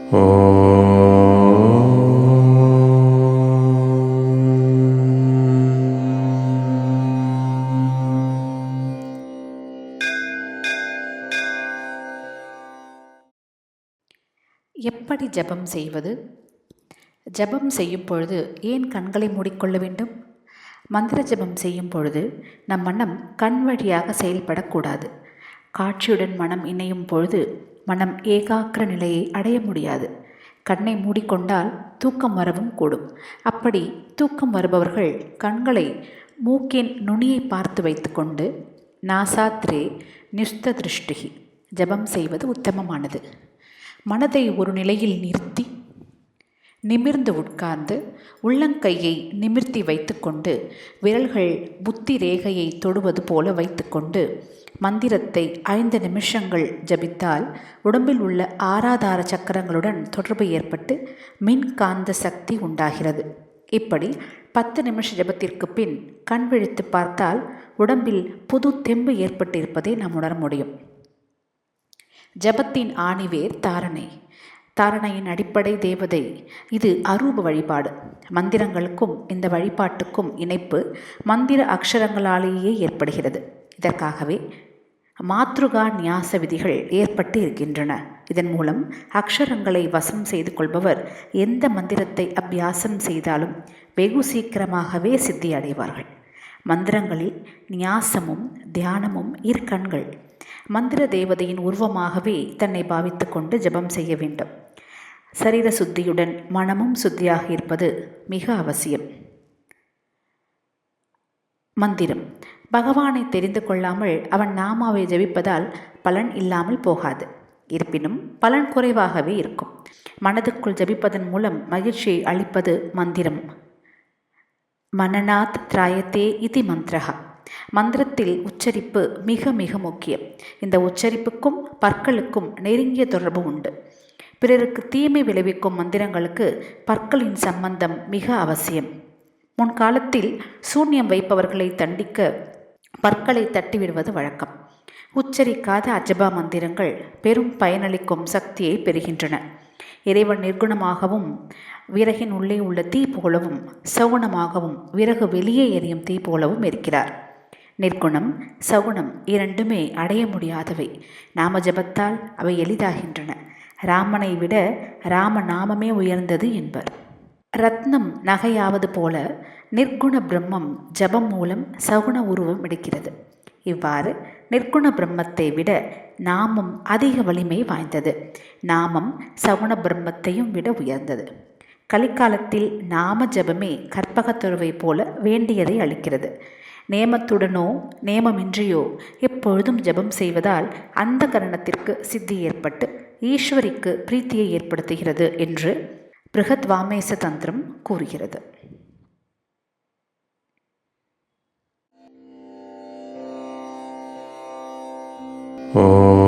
எப்படி ஜபம் செய்வது? ஜபம் செய்யும் பொழுது ஏன் கண்களை மூடிக்கொள்ள வேண்டும்? மந்திர ஜபம் செய்யும் பொழுது நம் மனம் கண் வழியாக செயல்படக்கூடாது. காட்சியுடன் மனம் இணையும் பொழுது மனம் ஏகாக்கிர நிலையை அடைய முடியாது. கண்ணை மூடிக்கொண்டால் தூக்கம் வரவும் கூடும். அப்படி தூக்கம் வருபவர்கள் கண்களை மூக்கின் நுனியை பார்த்து வைத்துக்கொண்டு நாசாத்ரே நியுஸ்த திருஷ்டிகி ஜபம் செய்வது உத்தமமானது. மனதை ஒரு நிலையில் நிறுத்தி நிமிர்ந்து உட்கார்ந்து உள்ளங்கையை நிமிர்த்தி வைத்துக்கொண்டு விரல்கள் புத்தி ரேகையை தொடுவது போல வைத்துக்கொண்டு மந்திரத்தை 5 நிமிஷங்கள் ஜபித்தால் உடம்பில் உள்ள ஆறாதார சக்கரங்களுடன் தொடர்பு ஏற்பட்டு மின்காந்த சக்தி உண்டாகிறது. இப்படி 10 நிமிஷ ஜபத்திற்கு பின் கண் விழித்து பார்த்தால் உடம்பில் புது தெம்பு ஏற்பட்டிருப்பதை நாம் உணர முடியும். ஜபத்தின் ஆணிவேர் தாரணை. தாரணையின் அடிப்படை தேவதை. இது அரூப வழிபாடு. மந்திரங்களுக்கும் இந்த வழிபாட்டுக்கும் இணைப்பு மந்திர அக்ஷரங்களாலேயே ஏற்படுகிறது. இதற்காகவே மாத்ருகா நியாச விதிகள் ஏற்பட்டு இருக்கின்றன. இதன் மூலம் அக்ஷரங்களை வசம் செய்து கொள்பவர் எந்த மந்திரத்தை அபியாசம் செய்தாலும் வெகு சீக்கிரமாகவே சித்தி அடைவார்கள். மந்திரங்களில் நியாசமும் தியானமும் இரு கண்கள். மந்திர தேவதையின் உருவமாகவே தன்னை பாவித்து கொண்டு ஜபம் செய்ய வேண்டும். சரீர சுத்தியுடன் மனமும் சுத்தியாக இருப்பது மிக அவசியம். மந்திரம். பகவானை தெரிந்து கொள்ளாமல் அவன் நாமாவை ஜபிப்பதால் பலன் இல்லாமல் போகாது. இருப்பினும் பலன் குறைவாகவே இருக்கும். மனதுக்குள் ஜபிப்பதன் மூலம் மகிழ்ச்சியை அளிப்பது மந்திரம். மனநாத் திராயத்தே இதி மந்திரஹா. மந்திரத்தில் உச்சரிப்பு மிக மிக முக்கியம். இந்த உச்சரிப்புக்கும் பற்களுக்கும் நெருங்கிய தொடர்பு உண்டு. பிறருக்கு தீமை விளைவிக்கும் மந்திரங்களுக்கு பற்களின் சம்பந்தம் மிக அவசியம். முன்காலத்தில் சூன்யம் வைப்பவர்களை தண்டிக்க பற்களை தட்டிவிடுவது வழக்கம். உச்சரிக்காத அஜபா மந்திரங்கள் பெரும் பயனளிக்கும் சக்தியை பெறுகின்றன. இறைவன் நிர்குணமாகவும் விறகின் உள்ளே உள்ள தீ போலவும் சகுனமாகவும் விறகு வெளியே எரியும் தீ போலவும் இருக்கிறார். நிர்குணம் சகுனம் இரண்டுமே அடைய முடியாதவை. நாம ஜபத்தால் அவை எளிதாகின்றன. ராமனை விட ராமநாமமே உயர்ந்தது என்பர். ரத்னம் நகையாவது போல நிர்குண பிரம்மம் ஜபம் மூலம் சகுன உருவம் எடுக்கிறது. இவ்வாறு நிர்குண பிரம்மத்தை விட நாமம் அதிக வலிமை வாய்ந்தது. நாமம் சகுன பிரம்மத்தையும் விட உயர்ந்தது. கலிக்காலத்தில் நாம ஜபமே கற்பகத்துறவை போல வேண்டியதை அளிக்கிறது. நேமத்துடனோ நேமமின்றியோ எப்பொழுதும் ஜபம் செய்வதால் அந்த கரணத்திற்கு சித்தி ஏற்பட்டு ஈஸ்வரிக்கு பிரீத்தியை ஏற்படுத்துகிறது என்று பிருகத் வாமேச தந்திரம் கூறுகிறது. ஓ